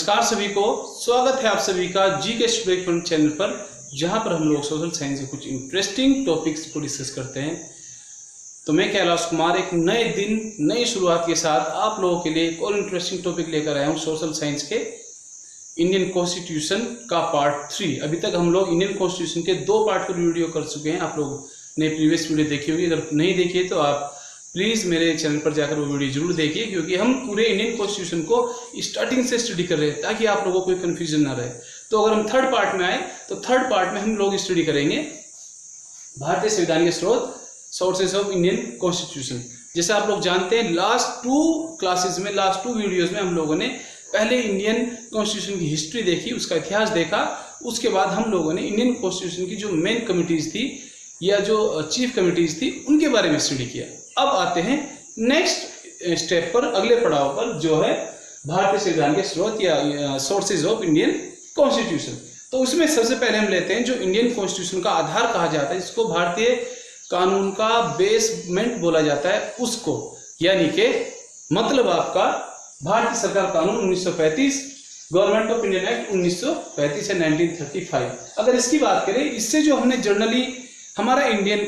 नमस्कार सभी को, स्वागत है आप सभी का जी के स्टूडेंट चैनल पर, जहां पर हम लोग सोशल साइंस के कुछ इंटरेस्टिंग टॉपिक्स को डिस्कस करते हैं। तो मैं कैलाश कुमार एक नए दिन नई शुरुआत के साथ आप लोगों के लिए एक और इंटरेस्टिंग टॉपिक लेकर आया हूं, सोशल साइंस के इंडियन कॉन्स्टिट्यूशन का पार्ट 3। अभी तक हम लोग इंडियन कॉन्स्टिट्यूशन के 2 पार्ट पर वीडियो कर चुके हैं। आप लोग ने प्रीवियस वीडियो देखी होगी, अगर नहीं देखी है तो आप प्लीज़ मेरे चैनल पर जाकर वो वीडियो जरूर देखिए, क्योंकि हम पूरे इंडियन कॉन्स्टिट्यूशन को स्टार्टिंग से स्टडी कर रहे हैं ताकि आप लोगों को कोई कन्फ्यूजन ना रहे। तो अगर हम थर्ड पार्ट में आए तो थर्ड पार्ट में हम लोग स्टडी करेंगे भारतीय संविधान के स्रोत, सोर्सेज ऑफ इंडियन कॉन्स्टिट्यूशन। जैसे आप लोग जानते हैं, लास्ट 2 क्लासेज में, लास्ट 2 वीडियोज़ में हम लोगों ने पहले इंडियन कॉन्स्टिट्यूशन की हिस्ट्री देखी, उसका इतिहास देखा। उसके बाद हम लोगों ने इंडियन कॉन्स्टिट्यूशन की जो मेन कमिटीज़ थी या जो चीफ कमिटीज़ थी उनके बारे में स्टडी किया। अब आते हैं नेक्स्ट स्टेप पर, अगले पड़ाव पर, जो है भारतीय संविधान के स्रोत या सोर्सेज ऑफ इंडियन कॉन्स्टिट्यूशन। तो उसमें सबसे पहले हम लेते हैं जो इंडियन कॉन्स्टिट्यूशन का आधार कहा जाता है, इसको भारतीय कानून का बेसमेंट बोला जाता है उसको, यानी कि मतलब आपका भारतीय सरकार कानून 1935, गवर्नमेंट ऑफ इंडियन एक्ट 1935 है 1935। अगर इसकी बात करें, इससे जो हमने जनरली हमारा इंडियन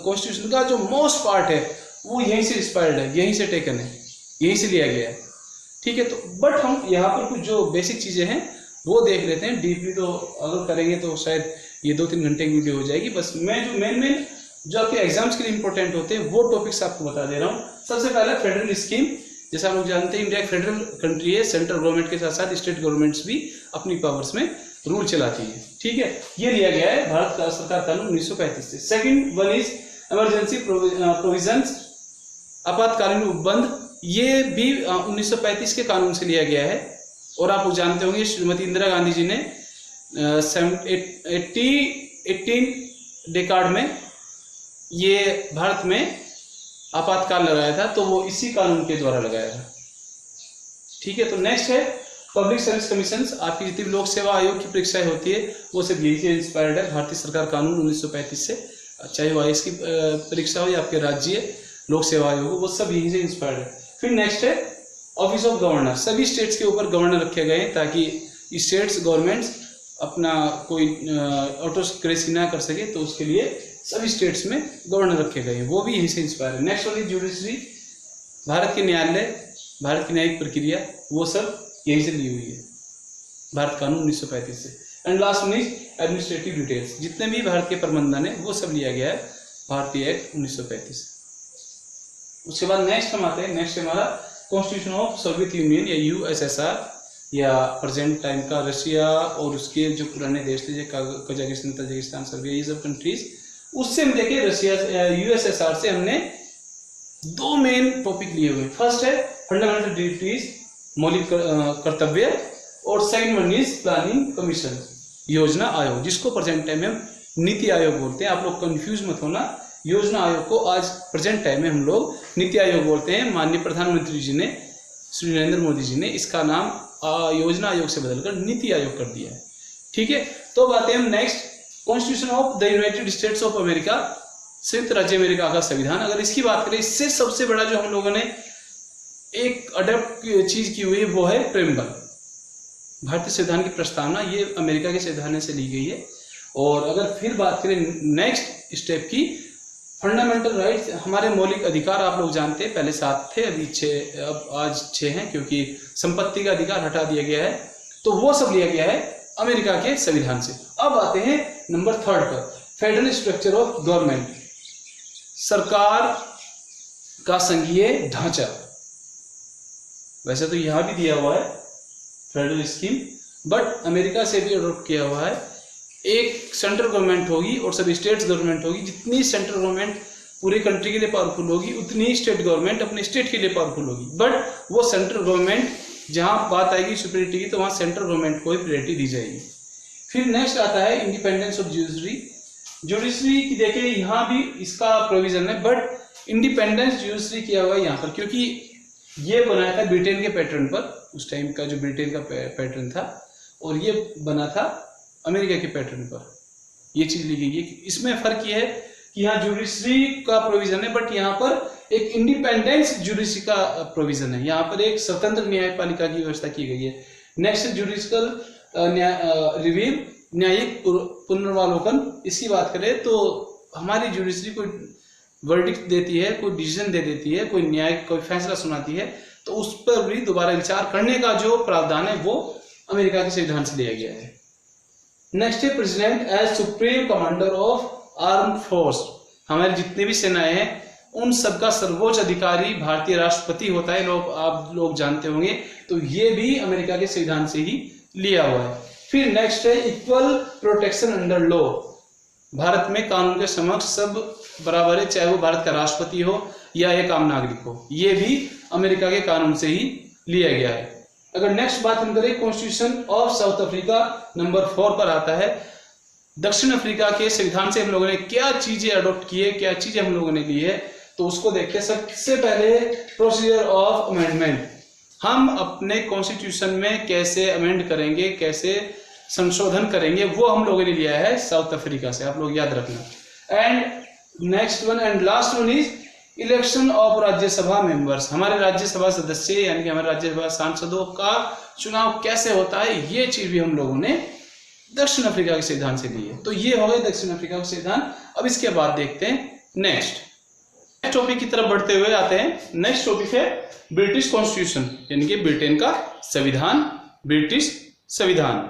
कॉन्स्टिट्यूशन का जो मोस्ट पार्ट है वो यहीं से इंस्पायर्ड है, यहीं से टेकन है, यहीं से लिया गया है। ठीक है, तो बट हम यहाँ पर कुछ जो बेसिक चीज़ें हैं वो देख लेते हैं डीपली। तो अगर करेंगे तो शायद ये 2-3 घंटे की वीडियो हो जाएगी। बस मैं जो मेन जो आपके एग्जाम्स के लिए इंपॉर्टेंट होते हैं वो टॉपिक्स आपको बता दे रहा हूँ। सबसे पहला फेडरल स्कीम। जैसा आप लोग जानते हैं, इंडिया एक फेडरल कंट्री है, सेंट्रल गवर्नमेंट के साथ साथ स्टेट गवर्नमेंट्स भी अपनी पावर्स में रूल चलाती है। ठीक है, ये लिया गया है भारत का सरकार कानून 1935 से। Second one is emergency provisions, आपातकालीन उपबंध। ये भी 1935 के कानून से लिया गया है। और आप जानते होंगे, श्रीमती इंदिरा गांधी जी ने 18 डेकाड में ये भारत में आपातकाल लगाया था, तो वो इसी कानून के द्वारा लगाया था। ठीक है, तो नेक्स्ट है पब्लिक सर्विस कमीशन। आपकी जितनी भी लोक सेवा आयोग की परीक्षाएं होती है वो सब यही से इंस्पायर्ड है, भारतीय सरकार कानून 1935 से। चाहे वो आईएएस की परीक्षा हो या आपके राज्य लोक सेवा आयोग हो, वो सब यही से इंस्पायर्ड है। फिर नेक्स्ट है ऑफिस ऑफ गवर्नर। सभी स्टेट्स के ऊपर गवर्नर रखे गए हैं ताकि स्टेट्स गवर्नमेंट्स अपना कोई ऑटोक्रेसी ना कर सके, तो उसके लिए सभी स्टेट्स में गवर्नर रखे गए हैं, वो भी यहीं से इंस्पायर है। नेक्स्ट वाली जुडिशरी, भारत के न्यायालय, भारत की न्यायिक प्रक्रिया, वो सब यहीं से ली हुई है भारत कानून 1935 से। And last one is administrative details. जितने भी भारत के प्रबंधन है वो सब लिया गया है भारतीय एक्ट 1935। उसके बाद नेक्स्ट हम आते हैं, नेक्स्ट हमारा कॉन्स्टिट्यूशन ऑफ सोवियत यूनियन या यूएसएसआर, या प्रेजेंट टाइम का रशिया और उसके जो पुराने देश थे, कजाकिस्तान, तजाकिस्तान, सर्बिया, ये सब कंट्रीज। उससे हम देखें रशिया यूएसएसआर से हमने 2 मेन टॉपिक लिए हुए। फर्स्ट है फंडामेंटल ड्यूटीज, मौलिक कर्तव्य, और second one is planning commission, योजना आयोग, जिसको प्रेजेंट टाइम में हम नीति आयोग बोलते हैं। आप लोग कंफ्यूज मत होना, योजना आयोग को आज प्रेजेंट टाइम में हम लोग नीति आयोग बोलते हैं। माननीय प्रधानमंत्री जी ने, श्री नरेंद्र मोदी जी ने इसका नाम योजना आयोग से बदलकर नीति आयोग कर दिया है। ठीक है, तो अब आते हैं हम next, constitution of the United states of America, संयुक्त राज्य अमेरिका का संविधान। अगर इसकी बात करें, इससे सबसे बड़ा जो हम लोगों ने एक अडेप्ट चीज की हुई है वो है प्रेम्बल, भारतीय संविधान की प्रस्तावना। ये अमेरिका के संविधान से ली गई है। और अगर फिर बात करें नेक्स्ट स्टेप की, फंडामेंटल राइट्स, हमारे मौलिक अधिकार आप लोग जानते हैं, पहले 7 थे, अभी 6, अब आज 6 हैं, क्योंकि संपत्ति का अधिकार हटा दिया गया है। तो वो सब लिया गया है अमेरिका के संविधान से। अब आते हैं नंबर 3 पर, फेडरल स्ट्रक्चर ऑफ गवर्नमेंट, सरकार का संघीय ढांचा। वैसे तो यहां भी दिया हुआ है फेडरल स्कीम, बट अमेरिका से भी अडॉप्ट किया हुआ है। एक सेंट्रल गवर्नमेंट होगी और सभी स्टेट्स गवर्नमेंट होगी। जितनी सेंट्रल गवर्नमेंट पूरे कंट्री के लिए पावरफुल होगी, उतनी स्टेट गवर्नमेंट अपने स्टेट के लिए पावरफुल होगी। बट वो सेंट्रल गवर्नमेंट, जहां बात आएगी सुपीरियरिटी की, तो वहां सेंट्रल गवर्नमेंट को ही प्रायोरिटी दी जाएगी। फिर नेक्स्ट आता है इंडिपेंडेंस ऑफ जुडिशरी। जुडिशरी की देखिए, यहाँ भी इसका प्रोविजन है, बट इंडिपेंडेंस जुडिशरी किया हुआ है यहाँ पर, क्योंकि ये बनाया था ब्रिटेन के पैटर्न पर। उस टाइम का जो ब्रिटेन का पैटर्न था, और ये बना था अमेरिका के पैटर्न पर, ये चीज ली गई है। इसमें फर्क ये है कि यहाँ जुडिशरी का प्रोविजन है, बट यहाँ पर एक इंडिपेंडेंस जुडिशरी का प्रोविजन है। यहाँ पर एक स्वतंत्र न्यायपालिका की व्यवस्था की गई है। नेक्स्ट जुडिशियल रिव्यू, न्यायिक पुनर्वालोकन। इसकी बात करें तो हमारी जुडिशरी कोई वर्डिक्ट देती है, कोई डिसीजन दे देती है, कोई न्याय कोई फैसला सुनाती है, तो उस पर भी दोबारा विचार करने का जो प्रावधान है वो अमेरिका के संविधान से लिया गया है। नेक्स्ट है president as supreme commander of arm force. हमारे जितने भी सेनाएं हैं उन सबका सर्वोच्च अधिकारी भारतीय राष्ट्रपति होता है, आप लोग जानते होंगे। तो ये भी अमेरिका के संविधान से ही लिया हुआ है। फिर नेक्स्ट है equal protection under law. Bharat में कानून के समक्ष सब बराबर है, चाहे वो भारत का राष्ट्रपति हो या एक आम नागरिक हो। ये भी अमेरिका के कानून से ही लिया गया है। अगर नेक्स्ट बात हम करें constitution of south Africa, number 4 पर आता है। दक्षिण अफ्रीका के संविधान से हम लोगों ने क्या चीजें अडॉप्ट की है, क्या चीजें हम लोगों ने ली है, तो उसको देखते हैं। सबसे पहले प्रोसीजर ऑफ अमेंडमेंट। हम अपने कॉन्स्टिट्यूशन में कैसे अमेंड करेंगे, कैसे संशोधन करेंगे, वो हम लोगों ने लिया है साउथ अफ्रीका से, आप लोग याद रखना। And next one and last one is election of Rajya Sabha members. हमारे राज्यसभा सदस्य यानी कि हमारे राज्यसभा सांसदों का चुनाव कैसे होता है, ये चीज भी हम लोगों ने दक्षिण अफ्रीका के संविधान से ली है। तो ये हो गए दक्षिण अफ्रीका का संविधान। अब इसके बाद देखते हैं नेक्स्ट टॉपिक की तरफ बढ़ते हुए आते हैं। नेक्स्ट टॉपिक है ब्रिटिश कॉन्स्टिट्यूशन, यानी कि ब्रिटेन का संविधान, ब्रिटिश संविधान।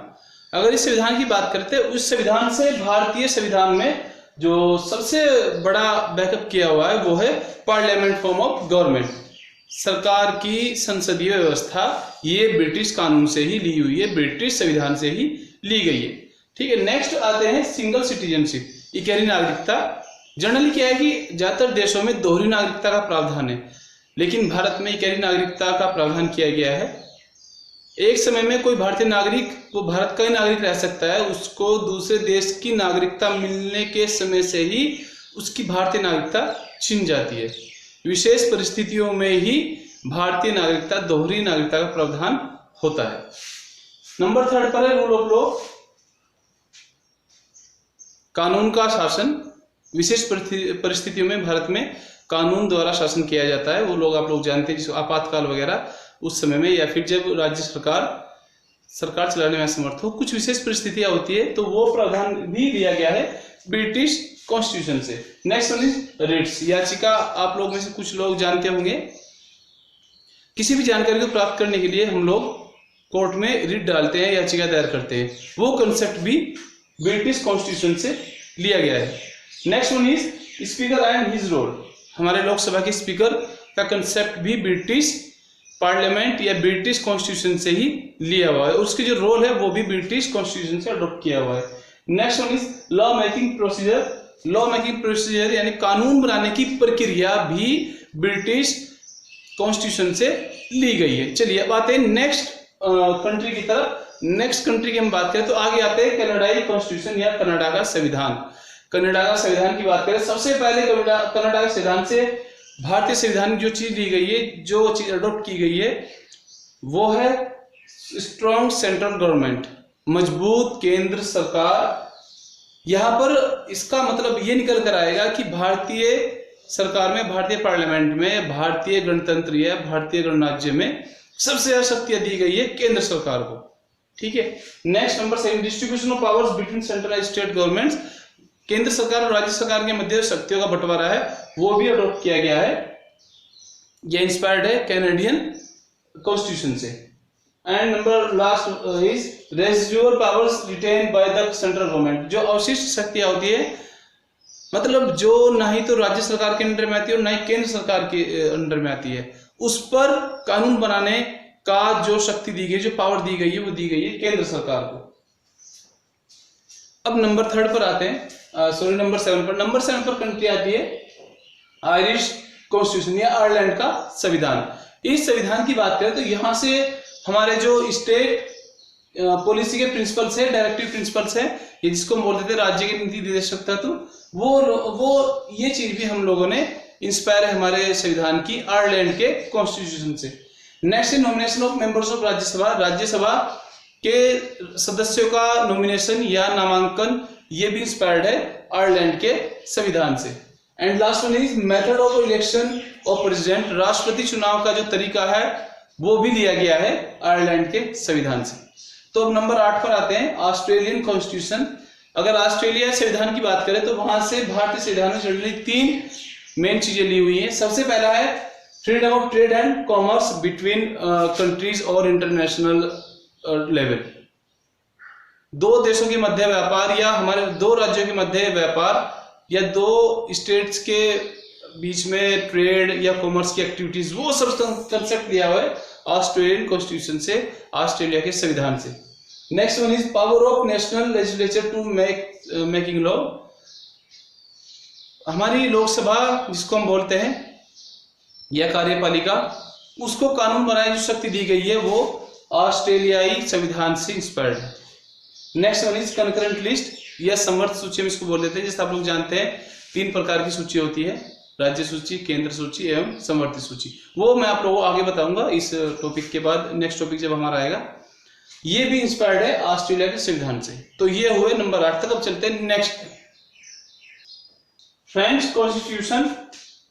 अगर इस संविधान की बात करते हैं, उस संविधान से भारतीय संविधान में जो सबसे बड़ा बैकअप किया हुआ है वो है पार्लियामेंट फॉर्म ऑफ गवर्नमेंट। सरकार की संसदीय व्यवस्था ये ब्रिटिश कानून से ही ली हुई है, ब्रिटिश संविधान से ही ली गई है। ठीक है, नेक्स्ट आते हैं सिंगल सिटीजनशिप, इकहरी नागरिकता। जनरली क्या है कि ज्यादातर देशों में दोहरी नागरिकता का प्रावधान है, लेकिन भारत में इकहरी नागरिकता का प्रावधान किया गया है। एक समय में कोई भारतीय नागरिक वो भारत का ही नागरिक रह सकता है, उसको दूसरे देश की नागरिकता मिलने के समय से ही उसकी भारतीय नागरिकता छिन जाती है। विशेष परिस्थितियों में ही भारतीय नागरिकता, दोहरी नागरिकता का प्रावधान होता है। नंबर 3 पर है रूल ऑफ लॉ, कानून का शासन। विशेष परिस्थितियों में भारत में कानून द्वारा शासन किया जाता है। वो लोग आप लोग जानते हैं, आपातकाल वगैरह उस समय में, या फिर जब राज्य सरकार चलाने में असमर्थ हो, कुछ विशेष परिस्थितियां होती है, तो वो प्रावधान भी दिया गया है ब्रिटिश कॉन्स्टिट्यूशन से। नेक्स्ट वन इज रिट्स, याचिका। आप लोग में से कुछ लोग जानते होंगे, किसी भी जानकारी को प्राप्त करने के लिए हम लोग कोर्ट में रिट डालते हैं, याचिका दायर करते हैं। वो कंसेप्ट भी ब्रिटिश कॉन्स्टिट्यूशन से लिया गया है। Next one is speaker and his role. हमारे लोकसभा के स्पीकर का कंसेप्ट भी ब्रिटिश पार्लियामेंट या ब्रिटिश कॉन्स्टिट्यूशन से ही लिया हुआ है। उसकी जो रोल है वो भी ब्रिटिश कॉन्स्टिट्यूशन से अडॉप्ट किया हुआ है। Next one is law making procedure. Law making procedure यानी कानून बनाने की प्रक्रिया भी ब्रिटिश कॉन्स्टिट्यूशन से ली गई है। चलिए अब आते हैं नेक्स्ट कंट्री की तरफ। नेक्स्ट कंट्री की हम बात करें तो आगे आते हैं कनाडाई कॉन्स्टिट्यूशन या कनाडा का संविधान। कनाडा का संविधान की बात करें, सबसे पहले कनाडा के संविधान से भारतीय संविधान की जो चीज ली गई है, जो चीज अडॉप्ट की गई है, वो है स्ट्रॉन्ग सेंट्रल गवर्नमेंट, मजबूत केंद्र सरकार। यहां पर इसका मतलब ये निकल कर आएगा कि भारतीय सरकार में, भारतीय पार्लियामेंट में, भारतीय गणतंत्र या भारतीय गणराज्य में सबसे ज्यादा शक्तियां दी गई है केंद्र सरकार को। ठीक है, next number 7 distribution of powers between central and state governments. केंद्र सरकार और राज्य सरकार के मध्य शक्तियों का बंटवारा है, वो भी अडॉप्ट किया गया है। ये इंस्पायर्ड है कैनेडियन कॉन्स्टिट्यूशन से। And number last is residual powers retained by the central government. जो अवशिष्ट शक्तियां होती है, मतलब जो ना ही तो राज्य सरकार के अंडर में आती है और ना ही केंद्र सरकार के अंडर में आती है, उस पर कानून बनाने का जो शक्ति दी गई, जो पावर दी गई है, वो दी गई है केंद्र सरकार को। अब नंबर 3 पर आते हैं, नंबर 7 पर। नंबर 7 पर कंट्री आती है आयरिश कॉन्स्टिट्यूशन या आयरलैंड का संविधान। इस संविधान की बात करें तो यहां से हमारे जो स्टेट पॉलिसी के प्रिंसिपल्स है, डायरेक्टिव प्रिंसिपल्स है, ये जिसको हम बोलते थे राज्य के नीति निर्देशक तत्व, वो ये चीज भी हम लोगों ने इंस्पायर है हमारे संविधान की आयरलैंड के कॉन्स्टिट्यूशन से। नेक्स्ट है nomination of members of Rajya Sabha. Rajya Sabha के सदस्यों का नॉमिनेशन या नामांकन, ये भी इंस्पायर्ड है आयरलैंड के संविधान से। And last one is method of election of president. राष्ट्रपति चुनाव का जो तरीका है वो भी लिया गया है आयरलैंड के संविधान से। तो अब नंबर 8 पर आते हैं, ऑस्ट्रेलियन कॉन्स्टिट्यूशन। अगर ऑस्ट्रेलिया संविधान की बात करें तो वहां से भारतीय संविधान में जनरली 3 मेन चीजें ली हुई हैं। सबसे पहला है freedom of trade and commerce between countries और इंटरनेशनल लेवल। 2 देशों के मध्य व्यापार या हमारे 2 राज्यों के मध्य व्यापार या 2 स्टेट्स के बीच में ट्रेड या कॉमर्स की एक्टिविटीज, वो सब कंसेप्ट लिया हुआ है ऑस्ट्रेलियन कॉन्स्टिट्यूशन से, ऑस्ट्रेलिया के संविधान से। Next one is power of national legislature to making law. हमारी लोकसभा जिसको हम बोलते हैं या कार्यपालिका, उसको कानून बनाने की शक्ति दी गई है, वो ऑस्ट्रेलियाई संविधान से इंस्पायर्ड है। Next one is concurrent list या समवर्त सूची, हम इसको बोल देते हैं। जैसे आप लोग जानते हैं 3 प्रकार की सूची होती है, राज्य सूची, केंद्र सूची एवं समवर्ती सूची। वो मैं आप लोगों को आगे बताऊंगा इस टॉपिक के बाद, नेक्स्ट टॉपिक जब हमारा आएगा। ये भी इंस्पायर्ड है ऑस्ट्रेलिया के संविधान से। तो ये हुए नंबर 8 तक। अब चलते हैं नेक्स्ट, फ्रेंच कॉन्स्टिट्यूशन,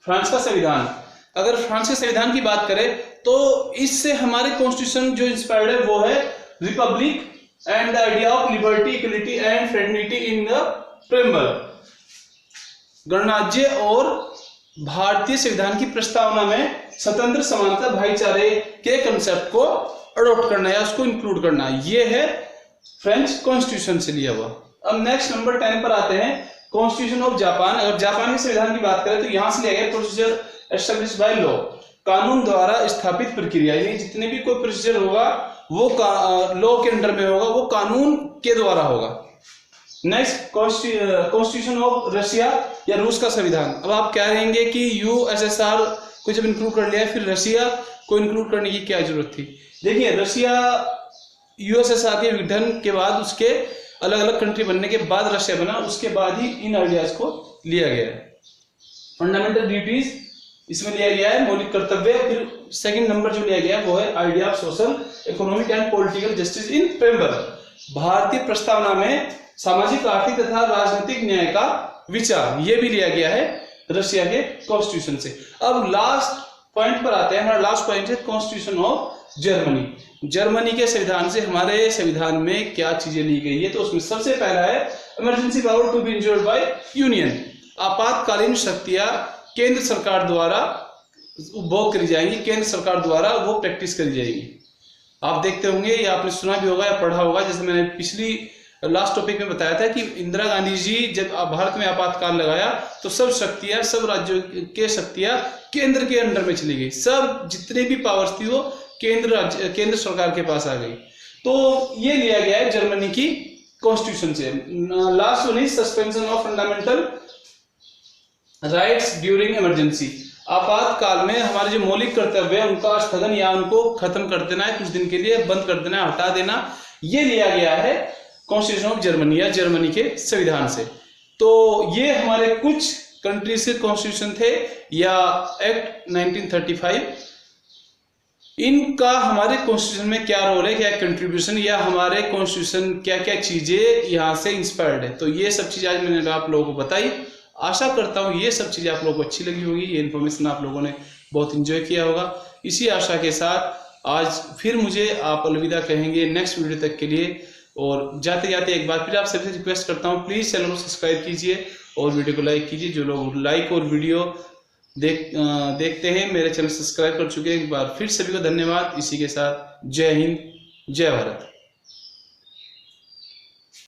फ्रांस का संविधान। अगर फ्रांस के संविधान की बात करें तो इससे हमारे कॉन्स्टिट्यूशन जो इंस्पायर्ड है वो है Republic and the idea of liberty, equality and fraternity in the preamble. गणराज्य और भारतीय संविधान की प्रस्तावना में स्वतंत्र, समानता, भाईचारे के कंसेप्ट को अडॉप्ट करना या उसको इंक्लूड करना, ये है फ्रेंच कॉन्स्टिट्यूशन से लिया हुआ। अब नेक्स्ट नंबर 10 पर आते हैं, कॉन्स्टिट्यूशन ऑफ जापान। अगर जापान के संविधान की बात करें तो यहां से लिया गया प्रोसीजर एस्टैब्लिश्ड बाय लॉ, कानून द्वारा स्थापित प्रक्रिया। यानी जितने भी कोई प्रोसीजर होगा वो लॉ के अंडर में होगा, वो कानून के द्वारा होगा। नेक्स्ट कॉन्स्टिट्यूशन ऑफ रशिया या रूस का संविधान। अब आप क्या कहेंगे कि यूएसएसआर को जब इंक्लूड कर लिया है, फिर रशिया को इंक्लूड करने की क्या जरूरत थी? देखिए, रशिया यूएसएसआर के विघटन के बाद, उसके अलग अलग कंट्री बनने के बाद रशिया बना, उसके बाद ही इन आइडियाज को लिया गया है। फंडामेंटल ड्यूटीज इसमें लिया गया है, मौलिक कर्तव्य। फिर सेकंड नंबर जो लिया गया है वो है idea of social, economic and political justice in preamble. भारतीय प्रस्तावना में सामाजिक, आर्थिक तथा राजनीतिक न्याय का विचार, ये भी लिया गया है रशिया के कॉन्स्टिट्यूशन से। अब लास्ट पॉइंट पर आते हैं। हमारा लास्ट पॉइंट है कॉन्स्टिट्यूशन ऑफ जर्मनी। जर्मनी के संविधान से हमारे संविधान में क्या चीजें ली गई है? तो उसमें सबसे पहला है emergency power to be enjoyed by union. आपातकालीन शक्तियां केंद्र सरकार द्वारा उपभोग करी जाएंगी, केंद्र सरकार द्वारा वो प्रैक्टिस करी जाएगी। आप देखते होंगे या आपने सुना भी होगा या पढ़ा होगा, जैसे मैंने पिछली लास्ट टॉपिक में बताया था कि इंदिरा गांधी जी जब भारत में आपातकाल लगाया तो सब शक्तियां, सब राज्यों के शक्तियां केंद्र के अंडर में चली गई। सब जितने भी पावर्स थी वो केंद्र सरकार के पास आ गई। तो ये लिया गया है जर्मनी की कॉन्स्टिट्यूशन से। Last one is suspension of fundamental rights during emergency. आपातकाल में हमारे जो मौलिक कर्तव्य है उनका स्थगन या उनको खत्म कर देना है, कुछ दिन के लिए बंद कर देना, हटा देना, ये लिया गया है कॉन्स्टिट्यूशन ऑफ जर्मनी या जर्मनी के संविधान से। तो ये हमारे कुछ कंट्रीज के कॉन्स्टिट्यूशन थे या एक्ट 1935। इनका हमारे कॉन्स्टिट्यूशन में क्या रोल है, क्या कंट्रीब्यूशन, या हमारे कॉन्स्टिट्यूशन क्या क्या चीजें यहाँ से इंस्पायर्ड है। तो ये सब चीजें आज मैंने आप लोगों को बताई। आशा करता हूँ ये सब चीजें आप लोगों को अच्छी लगी होगी, ये इन्फॉर्मेशन आप लोगों ने बहुत एंजॉय किया होगा। इसी आशा के साथ आज फिर मुझे आप अलविदा कहेंगे नेक्स्ट वीडियो तक के लिए। और जाते जाते एक बार फिर आप सबसे रिक्वेस्ट करता हूँ, प्लीज चैनल को सब्सक्राइब कीजिए और वीडियो को लाइक कीजिए। जो लोग लाइक और वीडियो देखते हैं, मेरे चैनल सब्सक्राइब कर चुके हैं, एक बार फिर सभी को धन्यवाद। इसी के साथ जय हिंद, जय भारत।